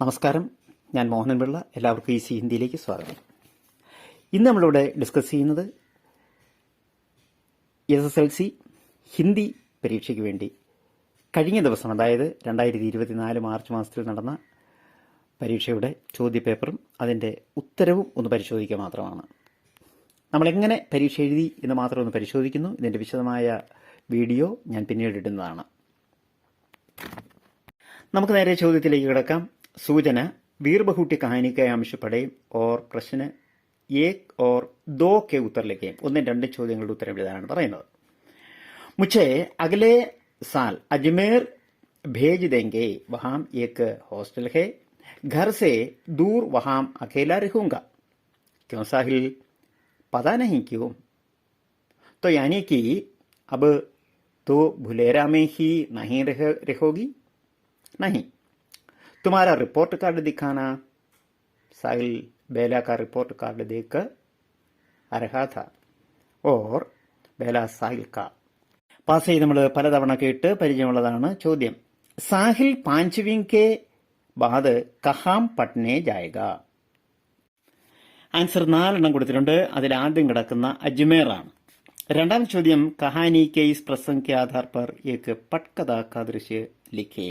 നമസ്കാരം, ഞാൻ മോഹനൻ പിള്ള. എല്ലാവർക്കും ഈസി ഹിന്ദിയിലേക്ക് സ്വാഗതം. ഇന്ന് നമ്മളിവിടെ ഡിസ്കസ് ചെയ്യുന്നത് SSLC ഹിന്ദി പരീക്ഷയ്ക്ക് വേണ്ടി കഴിഞ്ഞ ദിവസം, അതായത് 2024 മാർച്ച് മാസത്തിൽ നടന്ന പരീക്ഷയുടെ ചോദ്യപേപ്പറും അതിൻ്റെ ഉത്തരവും ഒന്ന് പരിശോധിക്കുക മാത്രമാണ്. നമ്മളെങ്ങനെ പരീക്ഷ എഴുതി എന്ന് മാത്രം ഒന്ന് പരിശോധിക്കുന്നു. ഇതിൻ്റെ വിശദമായ വീഡിയോ ഞാൻ പിന്നീട് ഇടുന്നതാണ്. നമുക്ക് നേരെ ചോദ്യത്തിലേക്ക് കിടക്കാം. सूचना वीर बहुटी कहानी के अंश पढ़े और प्रश्न 1 और 2 के उत्तर लिखें. ഒന്നും രണ്ടും ചോദ്യങ്ങളുടെ ഉത്തരം എഴുതാനാണ് പറയുന്നത്. मुझे अगले साल अजमेर भेज देंगे. वहां एक हॉस्टल है. घर से दूर वहां अकेला रहूंगा. क्यों साहिल? पता नहीं क्यों. तो यानी कि अब तो भुलेरा में ही नहीं रहोगी? नहीं. तुम्हारा रिपोर्ट कार्ड दिखाना. साहिल बेला का रिपोर्ट कार्ड देखकर आ रहा था और बेला साहिल का. പാസ് ചെയ്ത് നമ്മൾ പലതവണ കേട്ട് പരിചയമുള്ളതാണ് ചോദ്യം. സാഹിൽ 5वीं के बाद കഹാം പഠനെ ജായേഗ. ആൻസർ 4 കൊടുത്തിട്ടുണ്ട്. അതിൽ ആദ്യം കിടക്കുന്ന അജ്മേർ ആണ്. രണ്ടാം ചോദ്യം കഹാനി കെ ഇസ് പ്രസംഗ് കെ ആധാർ പർ ഏക് പട്കഥ കാ ദൃശ്യ ലിഖേ.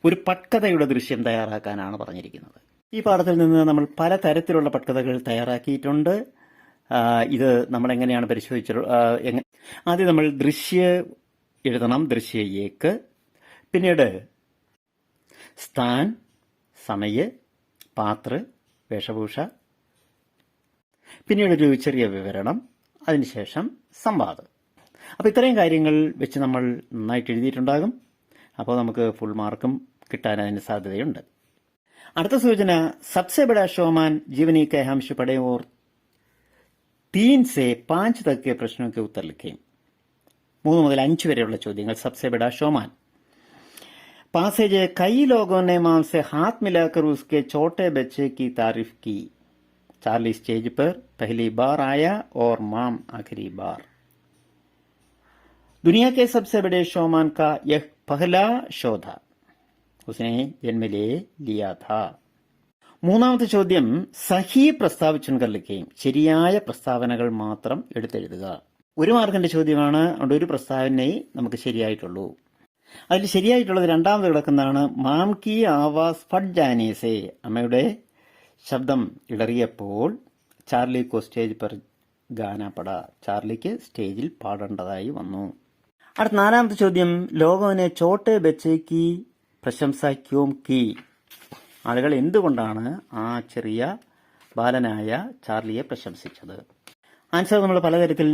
ഒരു പട്കഥയുടെ ദൃശ്യം തയ്യാറാക്കാനാണ് പറഞ്ഞിരിക്കുന്നത്. ഈ പാഠത്തിൽ നിന്ന് നമ്മൾ പലതരത്തിലുള്ള പട്കഥകൾ തയ്യാറാക്കിയിട്ടുണ്ട്. ഇത് നമ്മൾ എങ്ങനെയാണ് പരിശോധിച്ചത്? ആദ്യം നമ്മൾ ദൃശ്യ എഴുതണം, ദൃശ്യ ഏക്ക്. പിന്നീട് സ്ഥാൻ, സമയ, പാത്ര, വേഷഭൂഷ, പിന്നീട് ഒരു ചെറിയ വിവരണം, അതിനുശേഷം സംവാദം. അപ്പോൾ ഇത്രയും കാര്യങ്ങൾ വെച്ച് നമ്മൾ നന്നായിട്ട് എഴുതിയിട്ടുണ്ടാകും. അപ്പോൾ നമുക്ക് ഫുൾ മാർക്കും കിട്ടാൻ അതിന് സാധ്യതയുണ്ട്. അടുത്ത സൂചന സബ്സെ ബഡാ ഷോമാൻ ജീവനി കെ ഹംശ പടേ ഓർ 3 से 5 तक के प्रश्नों के उत्तर लिखें. 3 മുതൽ 5 വരെയുള്ള ചോദ്യങ്ങൾ. സബ്സെ ബഡാ ഷോമാൻ पासेज कई लोगों ने माम से हाथ मिलाकर उसके छोटे बच्चे की तारीफ की. चार्ली स्टेज पर पहली बार आया और माम आखिरी बार. दुनिया के सबसे बड़े शोमान का यह पहला शो था. उसने जन्म ले लिया था. മൂന്നാമത്തെ ചോദ്യം സഹി പ്രസ്താവ് ചുൻകർ ലിഖേം. ശരിയായ പ്രസ്താവനകൾ മാത്രം എടുത്തെഴുതുക. 1 മാർക്കിന്റെ ചോദ്യമാണ്. അതുകൊണ്ട് ഒരു പ്രസ്താവനയെ നമുക്ക് ശരിയായിട്ടുള്ളൂ. അതിൽ ശരിയായിട്ടുള്ളത് രണ്ടാമത് കിടക്കുന്നതാണ്. മാം കി ആവാസ് ഫട്ട് ജാനേസെ. അമ്മയുടെ ശബ്ദം ഇടറിയപ്പോൾ ചാർലി കോ സ്റ്റേജ് പർ ഗാന പട. ചാർലിക്ക് സ്റ്റേജിൽ പാടേണ്ടതായി വന്നു. അടുത്ത 4ാമത്തെ ചോദ്യം ലോകോനെ ചോട്ടെ ബച്ചേക്ക് പ്രശംസ ക്യോം കി. ആളുകൾ എന്തുകൊണ്ടാണ് ആ ചെറിയ ബാലനായ ചാർലിയെ പ്രശംസിച്ചത്? ആൻസർ നമ്മൾ പലതരത്തിൽ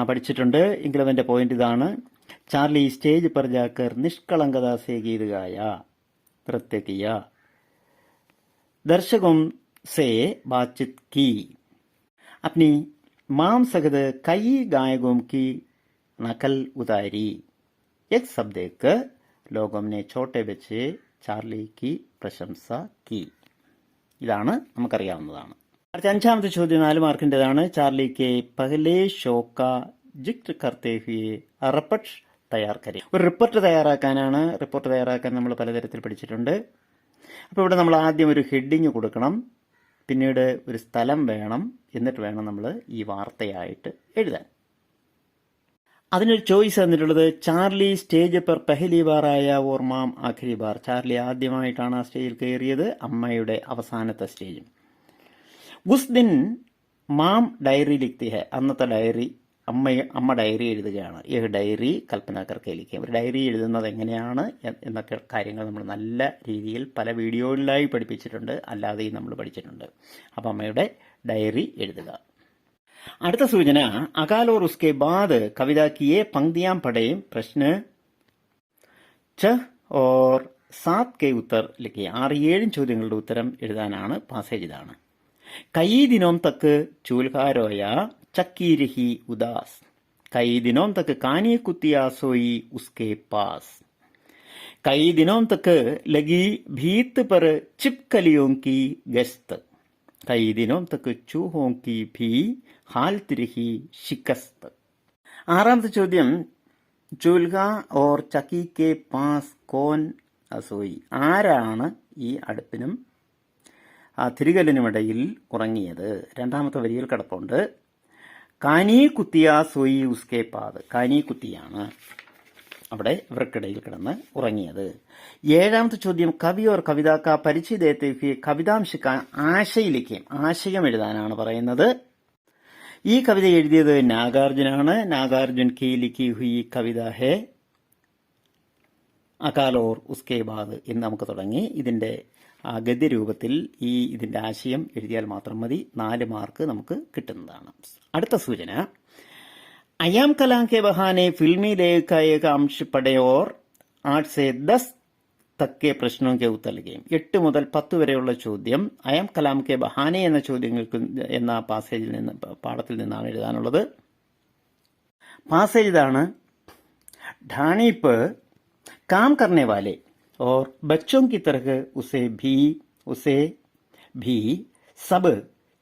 പഠിച്ചിട്ടുണ്ട്. എങ്കിലും എന്റെ പോയിന്റ് ഇതാണ്. ചാർലി സ്റ്റേജ് पर जाकर निष्कलंकता से गीत गाया, नृत्य किया, दर्शकों से बातचीत की, अपनी माम सगद कई गायकों की नकल उतारी. एक सब देखकर लोगों ने छोटे बच्चे ചാർലി की പ്രശംസ की. ഇതാണ് നമുക്കറിയാവുന്നതാണ്. അടുത്ത 5ാമത്തെ ചോദ്യം 4 മാർക്കിൻ്റെതാണ്. ചാർലിക്ക് പഹലെ ഷോക്ക ജിക്ർ കർത്തേ ഹുയെ റിപ്പോർട്ട് തയ്യാർ കരെ. ഒരു റിപ്പോർട്ട് തയ്യാറാക്കാനാണ്. റിപ്പോർട്ട് തയ്യാറാക്കാൻ നമ്മൾ പലതരത്തിൽ പഠിച്ചിട്ടുണ്ട്. അപ്പോൾ ഇവിടെ നമ്മൾ ആദ്യം ഒരു ഹെഡിങ് കൊടുക്കണം, പിന്നീട് ഒരു സ്ഥലം വേണം, എന്നിട്ട് വേണം നമ്മൾ ഈ വാർത്തയായിട്ട് എഴുതാൻ. അതിനൊരു ചോയ്സ് തന്നിട്ടുള്ളത് ചാർലി സ്റ്റേജ് पर पहली बार आया और माम आखिरी बार. ചാർലി ആദ്യമായിട്ടാണ് ആ സ്റ്റേജിൽ കയറിയത്, അമ്മയുടെ അവസാനത്തെ സ്റ്റേജും. ഉസ് ദിൻ മാം ഡയറി ലിഖ്തി ഹെ. അന്നത്തെ ഡയറി അമ്മ ഡയറി എഴുതുകയാണ്. ഈ ഡയറി കൽപ്പന കർക്കെ ലിഖേ. ഒരു ഡയറി എഴുതുന്നത് എങ്ങനെയാണ് എന്നൊക്കെ കാര്യങ്ങൾ നമ്മൾ നല്ല രീതിയിൽ പല വീഡിയോകളിലായി പഠിപ്പിച്ചിട്ടുണ്ട്, അല്ലാതെയും നമ്മൾ പഠിച്ചിട്ടുണ്ട്. അപ്പം അമ്മയുടെ ഡയറി എഴുതുക. അടുത്ത സൂചന അകാൽ और उसके बाद कविता की ये पंक्तियां पढ़े. प्रश्न 6 और 7 के उत्तर लिखे. 6-7 ചോദ്യങ്ങളുടെ ഉത്തരം എഴുതാനാണ്. പാസേജ് ഇതാണ്. कई दिनों तक चूल्हा रोया चक्की रही उदास. कई दिनों तक कानी कुतिया सोई उसके पास. कई दिनों तक लगी भीत पर छिपकलियों की गश्त. कई दिनों तक चूहों की भी हालत रही शिकस्त. 6ാമത്തെ ചോദ്യം चूल्हा और चक्की के पास कौन സോയി, ആരാണ് ഈ അടുപ്പിനും തിരികല്ലിനുമിടയിൽ ഉറങ്ങിയത്? രണ്ടാമത്തെ വരിയിൽ കിടപ്പുണ്ട്. കാനി കുത്തിയ സോയി ഉസ്കെ പാത്, കാനി കുത്തിയാണ് അവിടെ ഇവർക്കിടയിൽ കിടന്ന് ഉറങ്ങിയത്. ഏഴാമത്തെ ചോദ്യം, കവി ഓർ കവിതാക്ക പരിചയ ദേത്തെ ഹുए കവിതാംശിക്ക ആശയിലേക്കും, ആശയം എഴുതാനാണ് പറയുന്നത്. ഈ കവിത എഴുതിയത് നാഗാർജുനാണ്. നാഗാർജുൻ കി ലിഖി ഹുയി കവിത ഹെ അകാൽ ഓർ ഉസ്കെ ബാദ് എന്ന് നമുക്ക് തുടങ്ങി. ഇതിന്റെ ഗദ്യരൂപത്തിൽ ഇതിന്റെ ആശയം എഴുതിയാൽ മാത്രം മതി. 4 മാർക്ക് നമുക്ക് കിട്ടുന്നതാണ്. അടുത്ത സൂചന, അയാം കലാം കെ ബഹാനെ ഫിल्मी लेख का एक अंश पढ़े और 8 से 10 तक के प्रश्नों के उत्तर लिखें. 8 മുതൽ 10 വരെയുള്ള ചോദ്യം അയാം കലാം കെ ബഹാനെ എന്ന ചോദ്യങ്ങൾക്ക് എന്ന പാസേജിൽ നിന്ന്, പാഠത്തിൽ നിന്നാണ് എഴുതാനുള്ളത്. പാസേജ് ഇതാണ്. ढाणी पर काम करने वाले और बच्चों की तरह उसे भी सब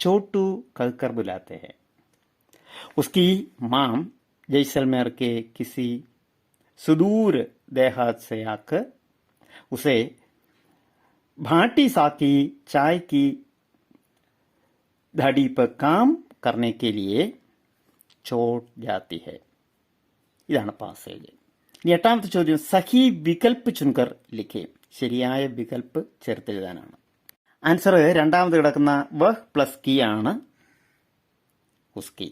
छोटू कहकर बुलाते हैं. उसकी माम जैसलमेर के किसी सुदूर देहात से आकर उसे भाटी साकी चाय की धाड़ी पर काम करने के लिए छोड़ जाती है. ഇതാണ് പാസേജ്. ഇനി എട്ടാമത്തെ ചോദ്യം, സഹി വികൽപ്പ് ചുൻകർ ലിഖേ, ശരിയായ വികൽപ്പ് ചേർത്തെഴുതാനാണ്. ആൻസർ രണ്ടാമത് കിടക്കുന്ന വഹ് പ്ലസ് കി ആണ്, ഉസ്കി.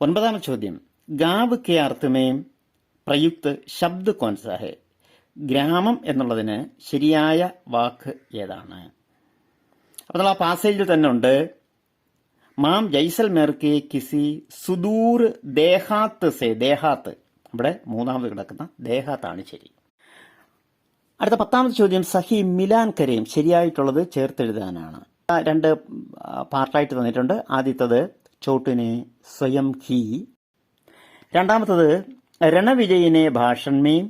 ഒൻപതാമത്തെ ചോദ്യം, ഗാവ് കെ അർത്ഥമേം പ്രയുക്ത് ശബ്ദ് കോൻസാ ഹെ, ഗ്രാമം എന്നുള്ളതിന് ശരിയായ വാക്ക് ഏതാണ്? അപ്പോൾ നമ്മൾ ആ പാസേജിൽ തന്നെ ഉണ്ട്. മാം ജൈസൽമേർ കെ കിസി സുദൂർ ദേഹാത്ത് സെ, ദേഹാത്ത് ഇവിടെ മൂന്നാമത് കിടക്കുന്ന ദേഹാത്താണ് ശരി. അടുത്ത 10ാമത്തെ ചോദ്യം, സഹി മിലാൻ കരയും, ശരിയായിട്ടുള്ളത് ചേർത്തെഴുതാനാണ്. 2 പാർട്ടായിട്ട് തന്നിട്ടുണ്ട്. ആദ്യത്തത് ചോട്ടിനെ സ്വയം ഹി, രണ്ടാമത്തത് രണവിജയിനെ ഭാഷൺമേം,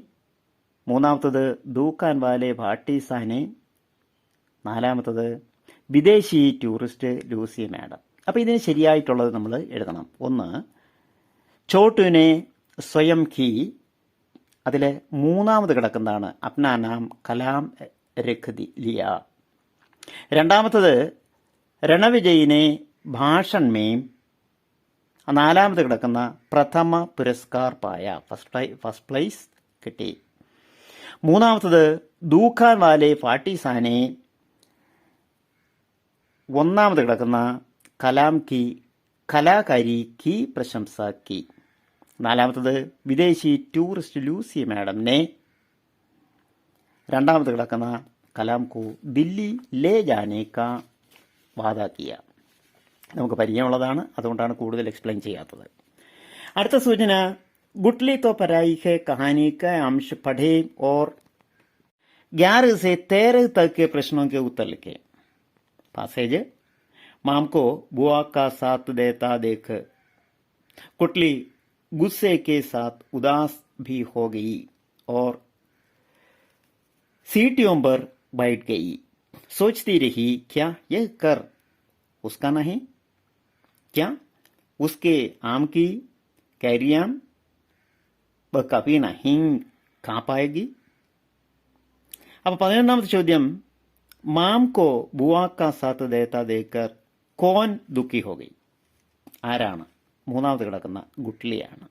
മൂന്നാമത്തത് ദൂക്കാൻ വാലെ ഭാട്ടീസാനെ, നാലാമത്തത് വിദേശി ടൂറിസ്റ്റ് ലൂസി മാഡം. അപ്പോൾ ഇതിന് ശരിയായിട്ടുള്ളത് നമ്മൾ എഴുതണം. ഒന്ന് ചോട്ടുനെ സ്വയം ഖി, അതിലെ മൂന്നാമത് കിടക്കുന്നതാണ് അപ്നാ നാം കലാം രഖ് ലിയ. രണ്ടാമത്തത് രണവിജയിനെ ഭാഷൺമേം, നാലാമത് കിടക്കുന്ന പ്രഥമ പുരസ്കാർ പായ, ഫസ്റ്റ് പ്ലേസ് കിട്ടി. മൂന്നാമത്തത് ദൂഖാൻ വാലെ ഫാട്ടിസാനെ, ഒന്നാമത് കിടക്കുന്ന കലാം കി കലാകാരി കി പ്രശംസ കി. നാലാമത്തത് വിദേശി ടൂറിസ്റ്റ് ലൂസി മാഡംനെ, രണ്ടാമത് കിടക്കുന്ന കലാം കോ ദില്ലി ലേ ജാനെ കാ വാദ കിയ. നമുക്ക് പരിചയമുള്ളതാണ്, അതുകൊണ്ടാണ് കൂടുതൽ എക്സ്പ്ലെയിൻ ചെയ്യാത്തത്. അടുത്ത സൂചന, ഗുട്ട്ലി തോ പരായി ഹെ കഹാനി കാ അംശ പഠേ ഓർ 11 से 13 तक के प्रश्नों के उत्तर लिखे. पासेज, माम को बुआ का साथ देता देख कुटली गुस्से के साथ उदास भी हो गई और सीटियों पर बैठ गई. सोचती रही, क्या यह कर उसका नहीं, क्या उसके आम की कैरियां वह कभी नहीं खा पाएगी. अब 11ാമത്തെ ചോദ്യം, മാം കോ ബുआ का साथ देता देखकर कौन दुखी हो गई, ആരാണ്? മൂന്നാമത് കിടക്കുന്ന ഗുട്ട്ലിയാണ്.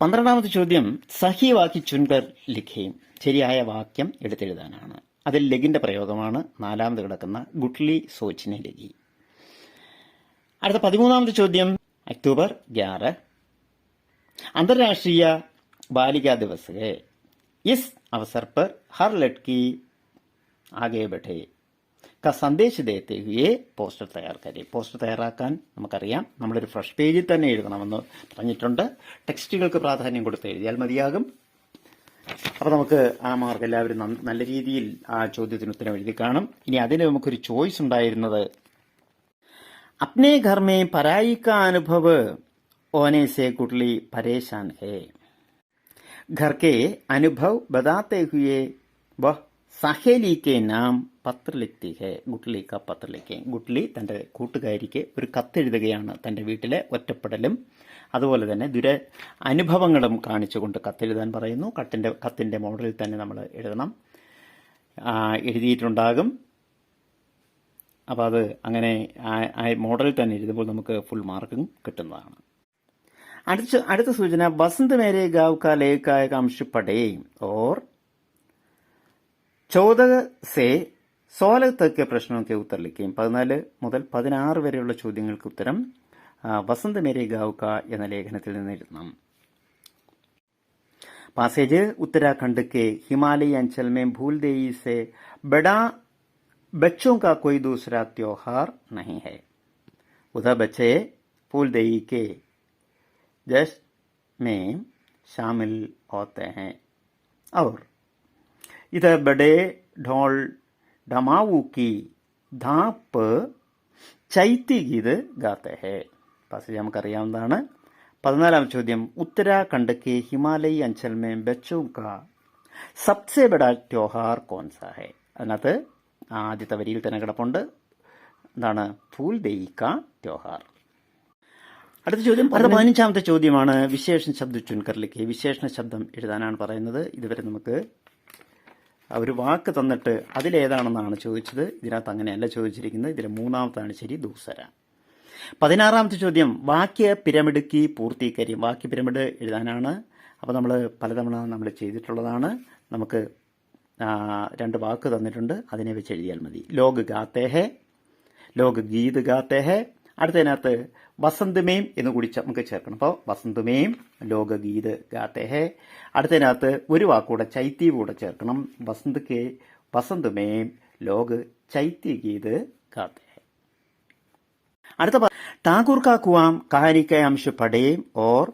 12ാമത്തെ ചോദ്യം, സഹി വാക്കി ചുൻകർ ലിഖേം, ശരിയായ വാക്യം എടുത്തെഴുതാനാണ്. അതിൽ ലഗിന്റെ പ്രയോഗമാണ്. നാലാമത് കിടക്കുന്ന ഗുട്ട്ലി സോച്ചിനെ ലഗി. അടുത്ത 13ാമത്തെ ചോദ്യം, അക്ടോബർ 11 अंतर्राष्ट्रीय बालिका दिवस है. इस अवसर पर हर लड़की आगे बढ़े का സന്ദേശ ദേത്തെ ഹുയെ പോസ്റ്റർ തയ്യാർ കരെ. പോസ്റ്റർ തയ്യാറാക്കാൻ നമുക്കറിയാം, നമ്മളൊരു ഫ്രഷ് പേജിൽ തന്നെ എഴുതണമെന്ന് പറഞ്ഞിട്ടുണ്ട്. ടെക്സ്റ്റുകൾക്ക് പ്രാധാന്യം കൊടുത്ത് എഴുതിയാൽ മതിയാകും. അപ്പോൾ നമുക്ക് ആ മാർക്ക് എല്ലാവരും നല്ല രീതിയിൽ ആ ചോദ്യത്തിന് ഉത്തരം എഴുതി കാണും. ഇനി അതിന് നമുക്കൊരു ചോയ്സ് ഉണ്ടായിരുന്നത്, അപ്നെ ഘർ മേ പരായി കാ അനുഭവ് होने से कुटली परेशान है. घर के अनुभव बताते हुए वह സഹേലി കെ നാം പത്ര ലിഖ്തി ഹെ, ഗുട്ട്ലി ക പത്ര ലിഖേ. ഗുട്ട്ലി തൻ്റെ കൂട്ടുകാരിക്ക് ഒരു കത്തെഴുതുകയാണ്. തൻ്റെ വീട്ടിലെ ഒറ്റപ്പെടലും അതുപോലെ തന്നെ അനുഭവങ്ങളും കാണിച്ചുകൊണ്ട് കത്തെഴുതാൻ പറയുന്നു. കത്തിൻ്റെ മോഡലിൽ തന്നെ നമ്മൾ എഴുതണം. എഴുതിയിട്ടുണ്ടാകും. അപ്പോൾ അത് അങ്ങനെ മോഡലിൽ തന്നെ എഴുതുമ്പോൾ നമുക്ക് ഫുൾ മാർക്കും കിട്ടുന്നതാണ്. അടുത്ത സൂചന, ബസന്ത് മേരെ ഗാവ് കാ ലേഖ അംശ പഠേ ഓർ 14 से 16 तक के प्रश्नों के उत्तर लिखें. 14 മുതൽ 16 വരെയുള്ള ചോദ്യങ്ങൾക്ക് ഉത്തരം വസന്ത് മേരെ ഗാവ് കാ എന്ന ലേഖനത്തിൽ നിന്ന് എഴുതണം. പാസേജ്, उत्तराखंड के हिमालयी अंचल में फूलदेई से बड़ा बच्चों का कोई दूसरा त्योहार नहीं है. उधर बच्चे फूलदेई के जश्न में शामिल होते हैं और इधर बड़े ढोल ढमाऊ की धाप ചൈത്തി ഗീത് ഗാത്തെ ഹെ. പാസേജ് നമുക്കറിയാവുന്നതാണ്. 14-ാം ചോദ്യം, ഉത്തരാഖണ്ഡ് കെ ഹിമാലയി അഞ്ചൽ മേ ബച്ചോ കാ സബ്സെ ബഡാ ത്യോഹാർ കോൺ സാ ഹെ. അതിനകത്ത് ആദ്യത്തെ വരിയിൽ തന്നെ കിടപ്പുണ്ട്. എന്താണ്? ഫൂൽ ദേയി കാ ത്യോഹാർ. അടുത്ത ചോദ്യം 15-ാമത്തെ ചോദ്യമാണ്. വിശേഷണ ശബ്ദ ചുൻകറിലേക്ക് വിശേഷണ ശബ്ദം എഴുതാനാണ് പറയുന്നത്. ഇതുവരെ നമുക്ക് ഒരു വാക്ക് തന്നിട്ട് അതിലേതാണെന്നാണ് ചോദിച്ചത്. ഇതിനകത്ത് അങ്ങനെയല്ല ചോദിച്ചിരിക്കുന്നത്. ഇതിൽ മൂന്നാമത്താണ് ശരി, ദൂസര. 16-ാമത്തെ ചോദ്യം, വാക്യ പിരമിഡ് കി പൂർത്തീകരിയും. വാക്യ പിരമിഡ് എഴുതാനാണ്. അപ്പോൾ നമ്മൾ പലതവണ നമ്മൾ ചെയ്തിട്ടുള്ളതാണ്. നമുക്ക് 2 വാക്ക് തന്നിട്ടുണ്ട്, അതിനെ വെച്ച് എഴുതിയാൽ മതി. ലോക് ഗാത്തേ ഹെ, ലോക് ഗീത് ഗാത്തേ ഹെ. അടുത്തതിനകത്ത് വസന്ത് മേം എന്ന് കൂടി നമുക്ക് ചേർക്കണം. അപ്പോൾ വസന്ത് മേം ലോകഗീത് ഗാത്തേ ഹെ. അടുത്തതിനകത്ത് ഒരു വാക്കൂടെ ചൈത്തി കൂടെ ചേർക്കണം. വസന്ത് മേം ലോക് ചൈത്തി ഗീത് ഗാത്തേ ഹെ. അടുത്ത ടാഗോർ കാ കുവാം കഹാനി കെ അംശ പഠേം ഓർ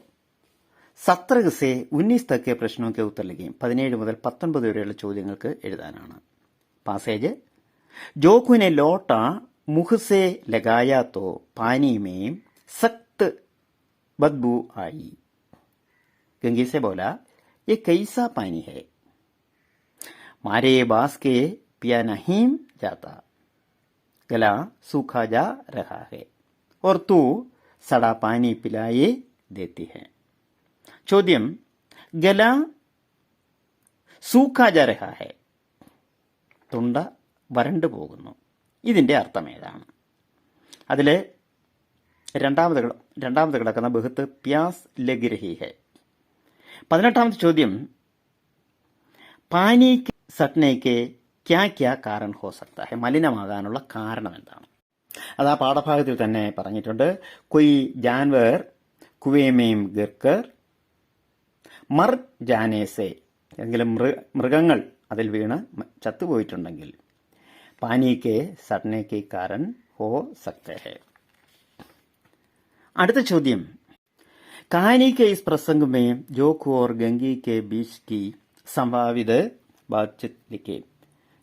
17 से 19 तक के प्रश्नों के उत्तर लिखें. 17 മുതൽ 19 വരെയുള്ള ചോദ്യങ്ങൾക്ക് എഴുതാനാണ്. പാസേജ്, ജോക്കുനെ ലോട്ട मुख से लगाया तो पानी में सख्त बदबू आई. गंगी से बोला, ये कैसा पानी है? मारे बास के पिया नहीं जाता, गला सूखा जा रहा है और तू सड़ा पानी पिलाए देती है. ചോദ്യം, ഗല സൂഖാ ജാ രഹാ ഹെ, തൊണ്ട വരണ്ടു പോകുന്നു. ഇതിന്റെ അർത്ഥം ഏതാണ്? അതിൽ രണ്ടാമത് കിടക്കുന്ന ബഹുത്ത് പ്യാസ് ലഗ് രഹി ഹെ. 18-ാമത്തെ ചോദ്യം, പാനി സട്നേക്ക് ക്യാ ക്യാ കാരൺ ഹോ സക്താ ഹെ, മലിനമാകാനുള്ള കാരണം എന്താണ്? അത് ആ പാഠഭാഗത്തിൽ തന്നെ പറഞ്ഞിട്ടുണ്ട്. കൊയ് ജാൻവർ കുവേമേം ഗിർക്കർ മർ ജാനേസെ, ഏതെങ്കിലും മൃഗങ്ങൾ അതിൽ വീണ് ചത്തുപോയിട്ടുണ്ടെങ്കിൽ पानी के सड़ने के कारण हो सकते हैं. അടുത്ത ചോദ്യം, कहानी के इस प्रसंग में जोकू और गंगी के बीच की संभावित बातचीत लिखे.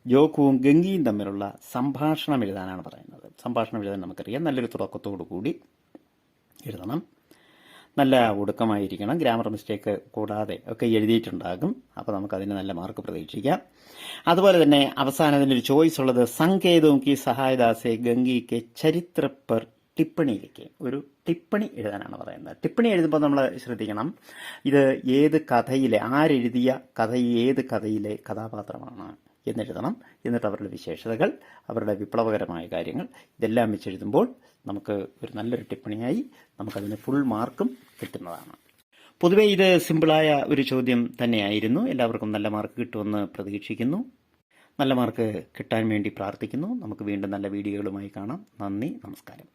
ജോക്കുവും ഗംഗിയും തമ്മിലുള്ള സംഭാഷണം എഴുതാനാണ് പറയുന്നത്. സംഭാഷണം എഴുതാൻ നമുക്കറിയാം. നല്ലൊരു തുടക്കത്തോടു കൂടി എഴുതണം. നല്ല ഒടുക്കമായിരിക്കണം. ഗ്രാമർ മിസ്റ്റേക്ക് കൂടാതെ ഒക്കെ എഴുതിയിട്ടുണ്ടാകും. അപ്പോൾ നമുക്കതിന് നല്ല മാർക്ക് പ്രതീക്ഷിക്കാം. അതുപോലെ തന്നെ അവസാനത്തിനൊരു ചോയ്സ് ഉള്ളത്, സങ്കേതവും കി സഹായദാസെ ഗംഗിക്ക് ചരിത്ര പർ ടിപ്പണിയിലേക്ക്, ഒരു ടിപ്പണി എഴുതാനാണ് പറയുന്നത്. ടിപ്പണി എഴുതുമ്പോൾ നമ്മൾ ശ്രദ്ധിക്കണം, ഇത് ഏത് കഥയിലെ, ആരെഴുതിയ കഥ, ഏത് കഥയിലെ കഥാപാത്രമാണ് എന്നെഴുതണം. എന്നിട്ട് അവരുടെ വിശേഷതകൾ, അവരുടെ വിപ്ലവകരമായ കാര്യങ്ങൾ ഇതെല്ലാം വെച്ചെഴുതുമ്പോൾ നമുക്ക് ഒരു നല്ലൊരു ടിപ്പണിയായി നമുക്കതിന് ഫുൾ മാർക്കും കിട്ടുന്നതാണ്. പൊതുവെ ഇത് സിമ്പിളായ ഒരു ചോദ്യം തന്നെയായിരുന്നു. എല്ലാവർക്കും നല്ല മാർക്ക് കിട്ടുമെന്ന് പ്രതീക്ഷിക്കുന്നു. നല്ല മാർക്ക് കിട്ടാൻ വേണ്ടി പ്രാർത്ഥിക്കുന്നു. നമുക്ക് വീണ്ടും നല്ല വീഡിയോകളുമായി കാണാം. നന്ദി, നമസ്കാരം.